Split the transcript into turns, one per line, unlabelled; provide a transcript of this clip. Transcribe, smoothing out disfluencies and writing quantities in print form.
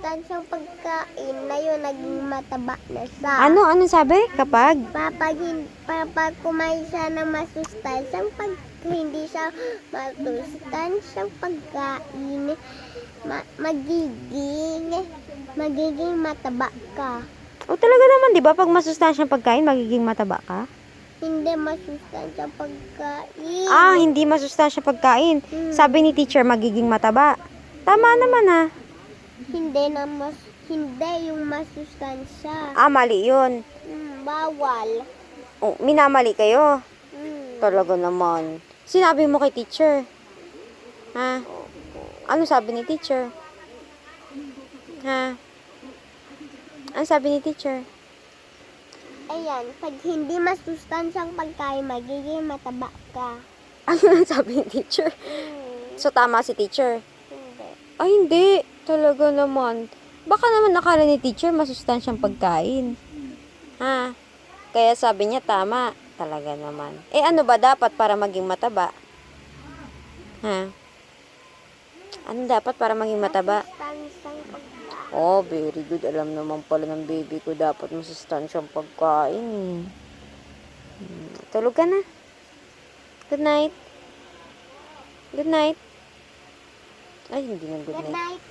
masustansyang pagkain na yun naging mataba na siya.
Ano sabi? Kapag?
Kapag kumain siya ng masustansyang hindi siya masustansyang pagkain, magiging mataba ka.
O talaga naman, di ba? Pag masustansyang pagkain, magiging mataba ka?
Hindi masustansyang pagkain.
Hindi masustansyang pagkain. Sabi ni teacher, magiging mataba. Tama naman ah.
Hindi yung masustansya.
Mali yun.
Bawal.
Minamali kayo.
Mm.
Talaga naman. Sinabi mo kay teacher? Ha? Ano sabi ni teacher? Ha? Ano sabi ni teacher?
Ayan, pag hindi masustansyang pagkain, magiging mataba ka.
Ano sabi ni teacher? So, tama si teacher?
Hindi.
Ay, hindi. Talaga naman. Baka naman nakala ni teacher masustansyang pagkain. Ha? Kaya sabi niya tama. Talaga naman. Ano ba dapat para maging mataba? Ha? Ano dapat para maging mataba?
Masustansyang pagkain.
Very good. Alam naman pala ng baby ko dapat masustansyang pagkain. Tulog ka na. Good night. Good night. Ay, hindi na good
Good
night.
night.